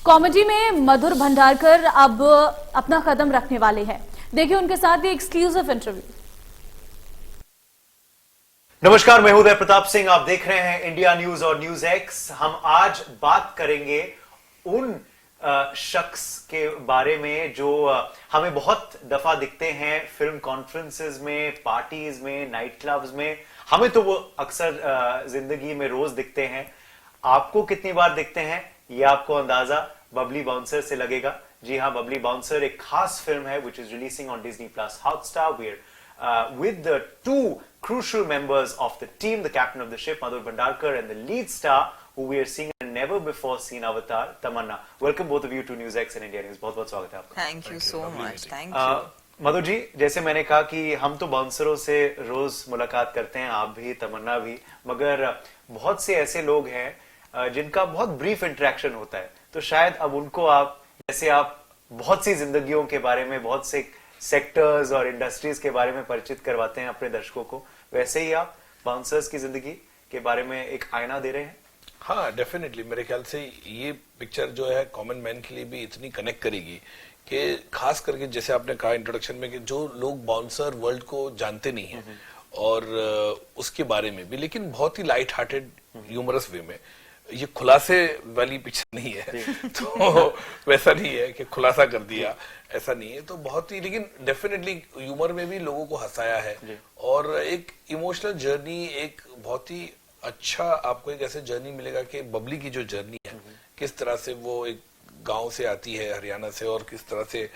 Comedy में मधुर भंडारकर अब अपना कदम रखने वाले हैं। देखिए उनके साथ ही एक्सक्लूसिव इंटरव्यू। नमस्कार, मैं हूं उदय प्रताप सिंह। आप देख रहे हैं इंडिया न्यूज और न्यूज एक्स। हम आज बात करेंगे उन शख्स के बारे में जो हमें बहुत दफा दिखते हैं फिल्म कॉन्फ्रेंसेस में, पार्टीज में, नाइट क्लब्स में। हमें तो वो अक्सर जिंदगी में रोज दिखते हैं। आपको कितनी बार दिखते हैं ये आपको अंदाजा बबली बाउंसर से लगेगा। जी हाँ, बबली बाउंसर एक खास फिल्म है which is releasing on Disney plus Hotstar where with the two crucial members of the team, the captain of the ship, Madhur Bhandarkar, and the lead star, who we are seeing in a never-before-seen avatar, Tamanna. Welcome both of you to News X and India News. बहुत-बहुत स्वागत है आपका। Thank you so much. Thank you. मधुर जी, जैसे मैंने कहा कि हम तो बाउंसरों से रोज मुलाकात करते हैं, आप भी, तमन्ना भी, मगर बहुत से ऐसे लोग हैं जिनका बहुत ब्रीफ इंटरेक्शन होता है। तो शायद अब उनको आप, जैसे आप बहुत सी जिंदगियों के बारे में, बहुत से सेक्टर्स और इंडस्ट्रीज के बारे में परिचित करवाते हैं अपने दर्शकों को, वैसे ही आप बाउंसर्स की जिंदगी के बारे में एक आईना दे रहे हैं। हाँ, डेफिनेटली मेरे ख्याल से ये पिक्चर जो है कॉमन मैन के लिए भी इतनी कनेक्ट करेगी कि खास करके जैसे आपने कहा इंट्रोडक्शन में कि जो लोग बाउंसर वर्ल्ड को जानते नहीं है और उसके बारे में भी, लेकिन बहुत ही लाइट हार्टेड ह्यूमरस वे में, ये खुलासे वाली पिक्चर नहीं है तो वैसा नहीं है कि खुलासा कर दिया, ऐसा नहीं है। तो बहुत ही, लेकिन डेफिनेटली ह्यूमर में भी लोगों को हंसाया है और एक इमोशनल जर्नी, एक बहुत ही अच्छा आपको एक ऐसे जर्नी मिलेगा कि बबली की जो जर्नी है, किस तरह से वो एक गांव से आती है हरियाणा से और किस तरह से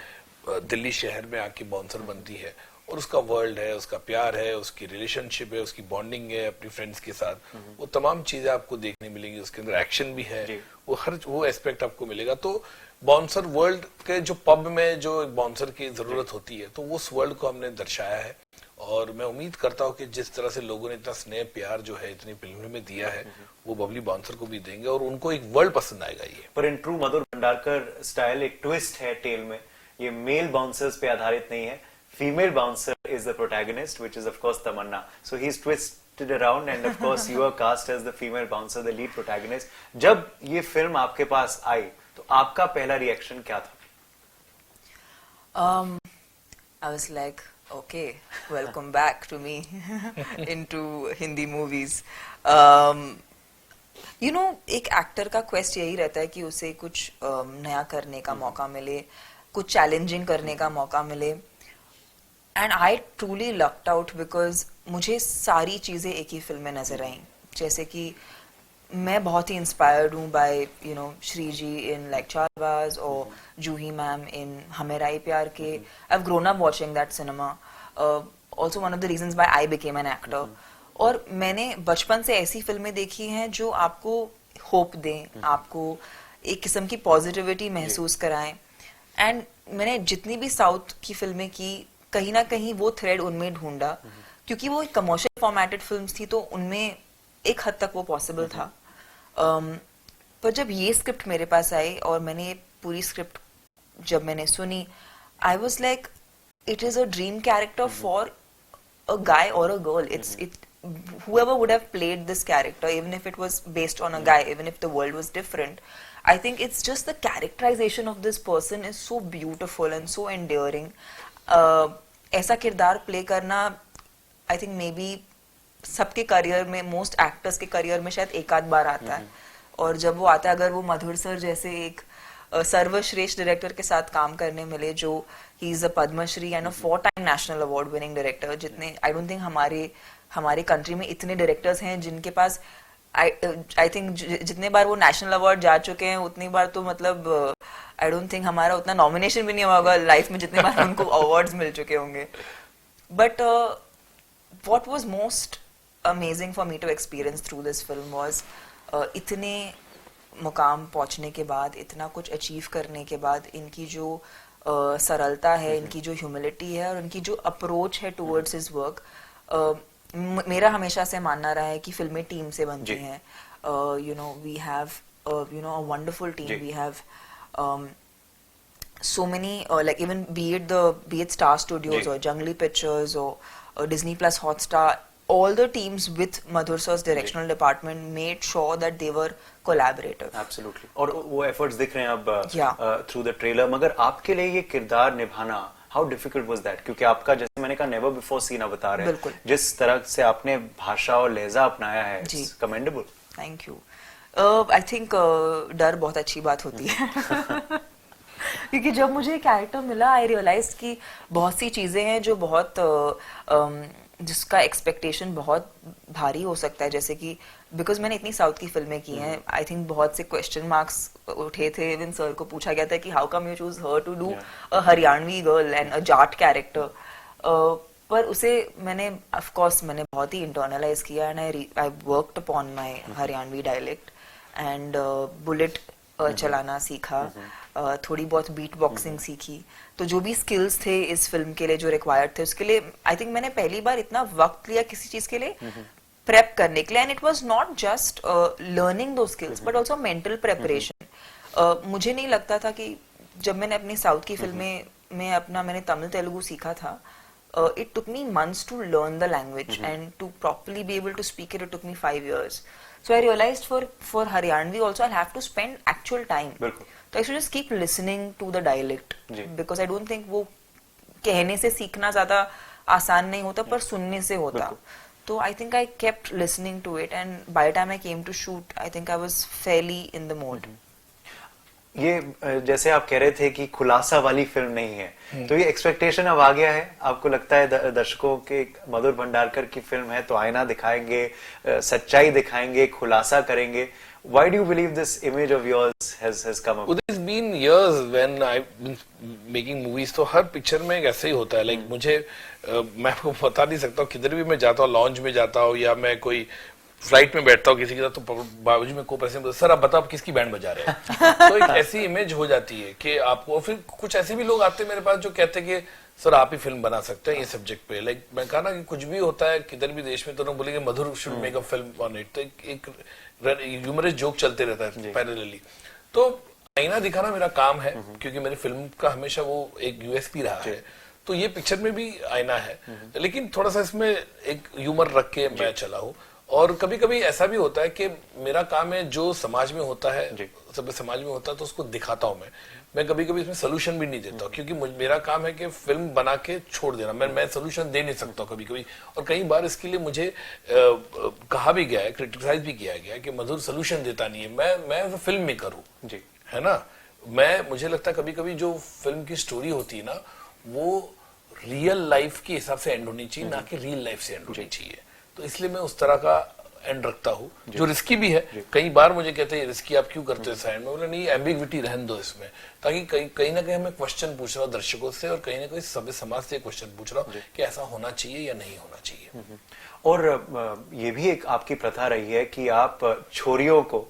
दिल्ली शहर में आके बाउंसर बनती है, और उसका वर्ल्ड है, उसका प्यार है, उसकी रिलेशनशिप है, उसकी बॉन्डिंग है अपनी फ्रेंड्स के साथ, वो तमाम चीजें आपको देखने मिलेंगी। उसके अंदर एक्शन भी है, वो एस्पेक्ट आपको मिलेगा। तो बाउंसर वर्ल्ड के जो पब में जो बाउंसर की जरूरत होती है, तो उस वर्ल्ड को हमने दर्शाया है और मैं उम्मीद करता हूँ कि जिस तरह से लोगों ने इतना स्नेह प्यार जो है इतनी फिल्मों में दिया है, वो बबली बाउंसर को भी देंगे और उनको एक वर्ल्ड पसंद आएगा। ये पर in true Madhur Bhandarkar style एक ट्विस्ट है टेल में। ये मेल बाउंसर्स पे आधारित नहीं है, female bouncer is the protagonist, which is of course Tamanna. So he's twisted around, and of course you are cast as the female bouncer, the lead protagonist. जब ये film आपके पास आई, तो आपका पहला रिएक्शन क्या था? I was like, okay, welcome back to me into Hindi movies. You know, एक actor का क्वेस्ट यही रहता है कि उसे कुछ नया करने का मौका मिले, कुछ चैलेंजिंग करने का मौका मिले। And I truly locked out because मुझे सारी चीज़ें एक ही फिल्म में नजर आई। जैसे कि मैं बहुत ही इंस्पायर्ड हूँ by you know Shri ji in like Chaalbaaz और जूही मैम इन हमें राय प्यार के। I have grown up watching that cinema, also one of the reasons why I became an actor. और मैंने बचपन से ऐसी फिल्में देखी हैं जो आपको होप दें, आपको एक किस्म की पॉजिटिविटी महसूस कराएं। एंड मैंने जितनी भी साउथ की फिल्में की, कहीं ना कहीं वो थ्रेड उनमें ढूंढा, क्योंकि वो कमर्शियल फॉर्मेटेड फिल्म्स थी, तो उनमें एक हद तक वो पॉसिबल था। पर जब ये स्क्रिप्ट मेरे पास आई और मैंने पूरी स्क्रिप्ट जब मैंने सुनी, I was like it is a dream character for a guy और a girl. whoever would have played this character, even if it was based on a guy, even if the world was different, I think it's just the characterization of this person is so beautiful and so endearing. ऐसा किरदार play करना I think may be सबके career में, most actors के career में शायद एक आध बार आता है। और जब वो आता है, अगर वो मधुर सर जैसे एक सर्वश्रेष्ठ डायरेक्टर के साथ काम करने मिले, जो he is a Padma Shri and a 4-time national award winning director, जितने आई डोंट थिंक हमारे कंट्री में इतने डायरेक्टर्स हैं जिनके पास आई थिंक जितने बार वो नेशनल अवार्ड जा चुके हैं उतनी बार तो मतलब आई डोंट थिंक हमारा उतना नॉमिनेशन भी नहीं होगा लाइफ में जितने बार उनको अवार्ड्स मिल चुके होंगे। But what was most amazing for me to experience through this film was इतने मुकाम पहुंचने के बाद, इतना कुछ अचीव करने के बाद, इनकी जो सरलता है, इनकी जो ह्यूमिलिटी है और इनकी जो अप्रोच है टुवर्ड्स हिज वर्क। मेरा हमेशा से मानना रहा है कि फिल्में टीम से बनती हैं। You know we have you know a wonderful team, we have so many like even be it Star Studios or Jungly Pictures or Disney Plus Hotstar, all the teams with Madhur sir's directional department made sure that they were collaborative. Absolutely. और वो efforts दिख रहे हैं अब Yeah. Through the trailer. मगर आपके लिए ये किरदार निभाना हाउ डिफिकल्ट वाज दैट? क्योंकि आपका, जैसे मैंने कहा, नेवर बिफोर सीन आप बता रहे हैं, बिल्कुल। जिस तरह से आपने भाषा और लहजा अपनाया है, जी। It's commendable. Thank you. I think Darr बहुत अच्छी बात होती है क्योंकि जब मुझे कैरेक्टर मिला आई रियलाइज कि बहुत सी चीजें हैं जो बहुत जिसका एक्सपेक्टेशन बहुत भारी हो सकता है, जैसे कि बिकॉज मैंने इतनी साउथ की फिल्में की हैं, आई थिंक बहुत से क्वेश्चन मार्क्स उठे थे। इवन सर को पूछा गया था कि how come you choose her to do a Haryanvi girl and a Jat character, पर उसे मैंने ऑफ कोर्स मैंने बहुत ही इंटरनलाइज किया and I worked upon my Haryanvi dialect and bullet चलाना सीखा, थोड़ी बहुत बीट बॉक्सिंग सीखी। तो जो भी स्किल्स थे इस फिल्म के लिए जो रिक्वायर्ड थे, उसके लिए आई थिंक मैंने पहली बार इतना वक्त लिया किसी चीज के लिए प्रेप करने के लिए, and it was not just learning two skills but also mental preparation. मुझे नहीं लगता था कि जब मैंने अपनी साउथ की फिल्में में मैंने तमिल तेलुगु सीखा था, it took me months to learn the language and to properly be able to speak it took me 5 years. So I realized for Haryanvi also I'll have to spend actual time. बिल्कुल। So I should just keep listening to the dialect ji. because I don't think वो कहने से सीखना ज्यादा आसान नहीं होता पर सुनने से होता। तो I think I kept listening to it and by the time I came to shoot I think I was fairly in the mode. ये जैसे आप कह रहे थे कि खुलासा वाली फिल्म नहीं है, तो ये एक्सपेक्टेशन अब आ गया है? आपको लगता है दर्शकों के मधुर भंडारकर की फिल्म है तो आईना दिखाएंगे, सच्चाई दिखाएंगे, खुलासा करेंगे? Why do you believe this image of yours has come up? It's been years when I've been making movies, तो हर पिक्चर में ऐसे ही होता है। लाइक मुझे मैं आपको बता नहीं सकता हूँ, किधर भी मैं जाता हूँ, लॉन्च में जाता हूँ या मैं कोई फ्लाइट में बैठता हूँ किसी के साथ, तो बाजू में को पैसे सर आप बताओ आप किसकी बैंड बजा रहे हैं तो एक ऐसी इमेज हो जाती है कि आपको। फिर कुछ ऐसे भी लोग आते हैं मेरे पास जो कहते हैं कि सर आप ही फिल्म बना सकते हैं ये सब्जेक्ट पे। लाइक मैं कहा ना कि कुछ भी होता है किधर भी देश में, तो लोग बोलेंगे Madhur should make a film on it, तो एक ह्यूमरस जोक चलते रहता है पैरेलली। तो आईना दिखाना मेरा काम है क्योंकि मेरी फिल्म का हमेशा वो एक यूएसपी रहा है, तो ये पिक्चर में भी आईना है, लेकिन थोड़ा सा इसमें एक ह्यूमर रख के मैं चला हूँ। और कभी कभी ऐसा भी होता है कि मेरा काम है जो समाज में होता है, सब समाज में होता है तो उसको दिखाता हूं मैं कभी कभी इसमें सोल्यूशन भी नहीं देता हूं, क्योंकि मेरा काम है कि फिल्म बना के छोड़ देना, मैं सोल्यूशन दे नहीं सकता कभी कभी। और कई बार इसके लिए मुझे कहा भी गया है, क्रिटिसाइज भी किया गया है कि मधुर सोल्यूशन देता नहीं है। मैं फिल्म मेकर हूं जी, है ना। मुझे लगता है कभी कभी जो फिल्म की स्टोरी होती है ना वो रियल लाइफ के हिसाब से एंड होनी चाहिए, ना कि रियल लाइफ से एंड होनी चाहिए। तो इसलिए मैं उस तरह का एंड रखता हूँ जो रिस्की भी है। कई बार मुझे कहते हैं रिस्की आप क्यों करते हो इस एंड में, बोला नहीं एम्बिग्विटी रहने दो इसमें, ताकि कहीं ना कहीं मैं क्वेश्चन पूछ रहा हूँ दर्शकों से और कहीं ना कहीं सभ्य समाज से क्वेश्चन पूछ रहा हूँ कि ऐसा होना चाहिए या नहीं होना चाहिए। और ये भी एक आपकी प्रथा रही है कि आप छोरियों को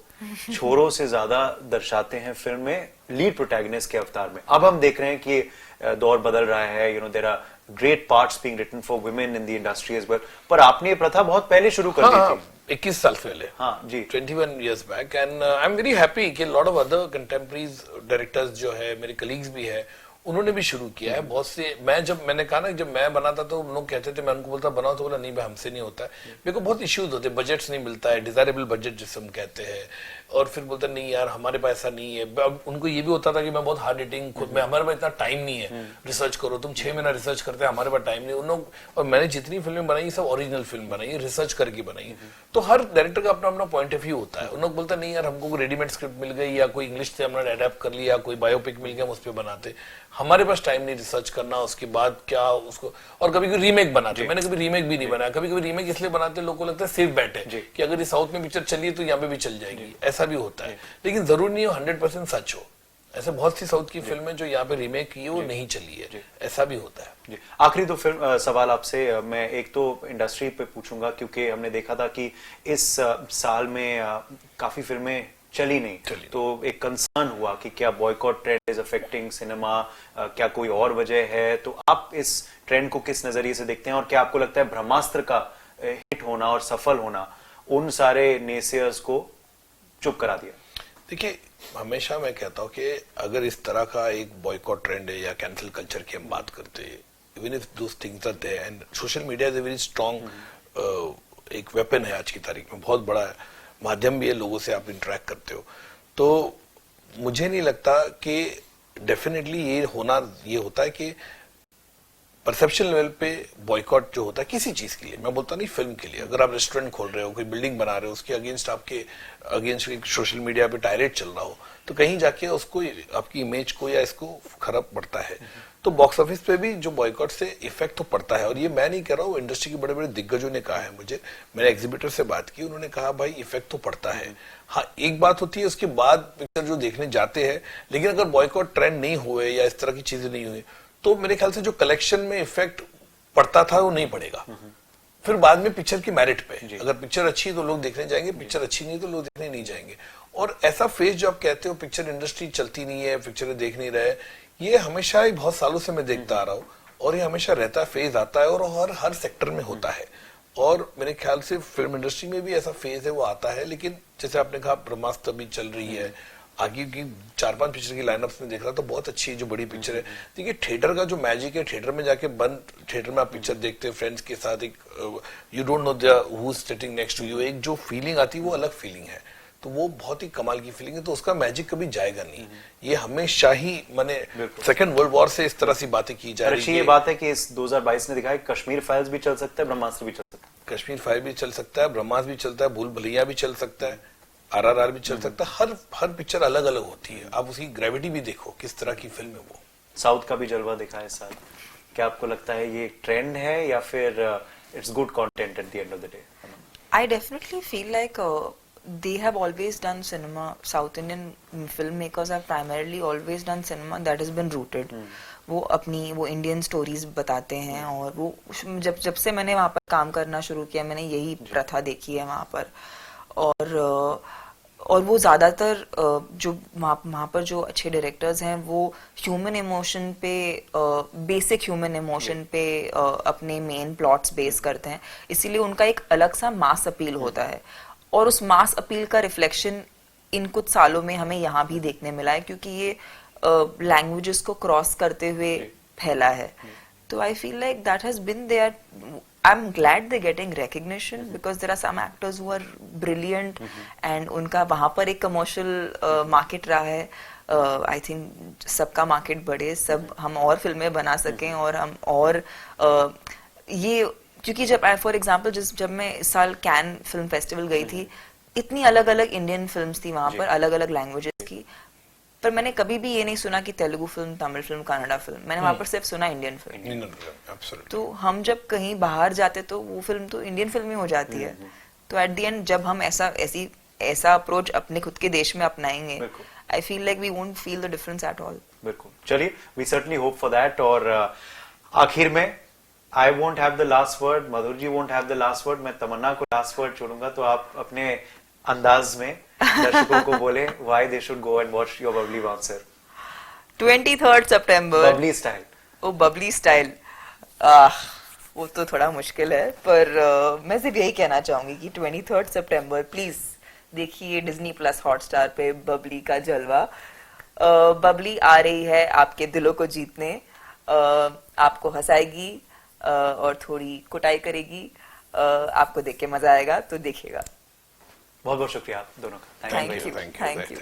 छोरों से ज्यादा दर्शाते हैं फिल्म में लीड प्रोटैगनिस्ट के अवतार में। अब हम देख रहे हैं कि दौर बदल रहा है, there are great parts being written for women in the industry as well, पर आपने ये प्रथा बहुत पहले शुरू कर दी थी। 21 साल पहले, हाँ जी, 21 years back, and I'm very happy कि lot of other contemporaries directors जो है मेरे colleagues भी है उन्होंने भी शुरू किया है बहुत से। मैंने कहा ना जब मैं बनाता तो लोग कहते थे, मैं उनको बोलता बनाओ तो बोला नहीं भाई हमसे नहीं होता है, मेरे को बहुत इश्यूज होते हैं, बजट्स नहीं मिलता है, डिजायरेबल बजट जिसे हम कहते हैं, और फिर बोलते नहीं यार हमारे पास ऐसा नहीं है। अब उनको ये भी होता था कि मैं बहुत हार्ड हिटिंग खुद में, हमारे पास इतना टाइम नहीं है, रिसर्च करो तुम 6 महीना रिसर्च करते हैं, हमारे पास टाइम नहीं। उन लोग, और मैंने जितनी फिल्में बनाई सब ओरिजिनल फिल्म बनाई, रिसर्च करके बनाई। तो हर डायरेक्टर का अपना अपना पॉइंट ऑफ व्यू होता है। उन लोग बोलते नहीं यार हमको रेडीमेड स्क्रिप्ट मिल गई या कोई इंग्लिश से हमने अडेप्ट कर लिया, कोई बायोपिक मिल गया हम उस पर बनाते, हमारे पास टाइम नहीं रिसर्च करना, उसके बाद क्या उसको। और कभी कभी रीमेक बनाते, मैंने कभी रीमेक भी नहीं बनाया। कभी कभी रीमेक इसलिए बनाते लोगों को लगता है सेफ बैट है कि अगर ये साउथ में पिक्चर चली तो यहाँ पे भी चल जाएगी, ऐसा भी होता है। लेकिन जरूरी नहीं हो 100% सच हो। ऐसे बहुत सी साउथ की फिल्में जो यहाँ पे रीमेक की है वो नहीं चली है, ऐसा भी होता है। आखिरी तो फिल्म सवाल आपसे मैं एक तो इंडस्ट्री पे पूछूंगा, क्योंकि हमने देखा था कि इस साल में काफी फिल्में चली नहीं, तो एक कंसर्न हुआ कि क्या boycott trend is affecting cinema, क्या कोई और वजह है? तो आप इस ट्रेंड को किस नजरिए से देखते हैं, और क्या आपको लगता है ब्रह्मास्त्र का हिट होना और सफल होना उन सारे नेसियर्स को चुप करा दिया? देखिए हमेशा मैं कहता हूँ कि अगर इस तरह का एक बॉयकॉट ट्रेंड है या कैंसिल कल्चर की हम बात करते हैं, even if those things are there and social media is a very strong एक वेपन है आज की तारीख में, बहुत बड़ा माध्यम भी है, लोगों से आप इंटरेक्ट करते हो। तो मुझे नहीं लगता कि डेफिनेटली ये होता है कि परसेप्शन लेवल पे बॉयकॉट जो होता है किसी चीज के लिए, मैं बोलता नहीं फिल्म के लिए, अगर आप रेस्टोरेंट खोल रहे हो, कोई बिल्डिंग बना रहे हो, उसके अगेंस्ट सोशल मीडिया पे टायरेट चल रहा हो, तो कहीं जाके उसको आपकी इमेज को या इसको खराब पड़ता है। तो बॉक्स ऑफिस पे भी जो बॉयकॉट से इफेक्ट तो पड़ता है, और ये मैं नहीं कह रहा हूँ, इंडस्ट्री के बड़े बड़े दिग्गजों ने कहा है मुझे, मैंने एग्जीबिटर से बात की, उन्होंने कहा भाई इफेक्ट तो पड़ता है। हाँ, एक बात होती है उसके बाद पिक्चर जो देखने जाते हैं, लेकिन अगर बॉयकॉट ट्रेंड नहीं हुए या इस तरह की चीजें नहीं हुई, तो मेरे ख्याल से जो कलेक्शन में इफेक्ट पड़ता था वो नहीं पड़ेगा। फिर बाद में पिक्चर की मेरिट पे, अगर पिक्चर अच्छी है तो लोग देखने जाएंगे, पिक्चर अच्छी नहीं तो लोग देखने नहीं जाएंगे। और ऐसा फेज जो आप कहते हो पिक्चर इंडस्ट्री चलती नहीं है, पिक्चरें देख नहीं रहे, ये हमेशा ही बहुत सालों से मैं देखता आ रहा हूँ, और ये हमेशा रहता है, फेज आता है, और हर सेक्टर में होता है। और मेरे ख्याल से फिल्म इंडस्ट्री में भी ऐसा फेज है, वो आता है। लेकिन जैसे आपने कहा ब्रह्मास्त्र भी चल रही है, आगे की 4-5 पिक्चर की लाइनअप्स में देख रहा तो बहुत अच्छी है, जो बड़ी पिक्चर है। देखिए थिएटर का जो मैजिक है, थिएटर में जाके बंद थिएटर में आप पिक्चर देखते हैं फ्रेंड्स के साथ, एक you don't know who is sitting next to you, एक जो फीलिंग आती है वो अलग फीलिंग है, तो वो बहुत ही कमाल की फीलिंग है। तो उसका मैजिक कभी जाएगा नहीं। ये हमेशा ही मैंने सेकंड वर्ल्ड वॉर से इस तरह सी बातें की जा रही है। ये बात है कि इस 2022 ने दिखाया कश्मीर फाइल्स भी चल सकता है, ब्रह्मास्त्र भी चल सकता है। कश्मीर फाइल भी चल सकता है, ब्रह्मास्त्र भी चलता है, भूल भुलैया भी चल सकता है, RRR भी चल सकता है। हर पिक्चर अलग अलग होती है, आप उसकी ग्रेविटी भी देखो किस तरह की फिल्म है वो। साउथ का भी जलवा दिखा है इस साल, क्या आपको लगता है ये ट्रेंड है या फिर it's good content at the end of the day? I definitely feel like they have always done cinema. South Indian filmmakers have primarily always done cinema that has been rooted. वो Indian stories बताते हैं, और वो जब से मैंने वहाँ पर काम करना शुरू किया, मैंने यही प्रथा देखी है वहाँ पर। और वो ज्यादातर जो वहाँ पर जो अच्छे डायरेक्टर्स हैं, वो ह्यूमन इमोशन पे, बेसिक ह्यूमन इमोशन पे अपने मेन प्लॉट्स बेस करते हैं, इसीलिए उनका एक अलग सा मास अपील होता है। और उस मास अपील का रिफ्लेक्शन इन कुछ सालों में हमें यहाँ भी देखने मिला है, क्योंकि ये लैंग्वेजेस को क्रॉस करते हुए फैला है। तो I feel like that has been there. I'm glad they're getting recognition because there are some actors who are brilliant and उनका वहाँ पर एक commercial market रहा है। I think सबका market बढ़े, सब हम और फिल्में बना सकें, और हम और ये, क्योंकि for example जब मैं इस साल कैन फिल्म फेस्टिवल गई थी, इतनी अलग अलग इंडियन फिल्म्स थी वहाँ पर, अलग अलग लैंग्वेजेस की, पर मैंने कभी भी ये नहीं सुना कि Telugu film, Tamil film, Kannada film, मैंने वहां पर सिर्फ सुना इंडियन फिल्म। तो हम जब कहीं बाहर जाते तो वो फिल्म तो इंडियन फिल्म ही हो जाती है। तो एट द एंड जब हम ऐसा अप्रोच अपने खुद के देश में अपनाएंगे, I feel like we won't feel the difference at all. बिल्कुल, चलिए, we certainly hope for that. और आखिर में I won't have the last word, Madhur ji won't have the last word, मैं तमन्ना को लास्ट वर्ड छोड़ूंगा, तो आप अपने अंदाज में दर्शकों को बोले why they should go and watch your bubbly bouncer. 23rd September. Bubbly style. O Babli style, वो तो थोड़ा मुश्किल है, पर मैं सिर्फ यही कहना चाहूंगी कि 23rd सितंबर प्लीज देखिए डिज्नी प्लस हॉटस्टार पे बबली का जलवा। बबली आ रही है आपके दिलों को जीतने, आपको हंसाएगी और थोड़ी कुटाई करेगी, आपको देख के मजा आएगा, तो देखिएगा। बहुत बहुत शुक्रिया आप दोनों का। Thank you.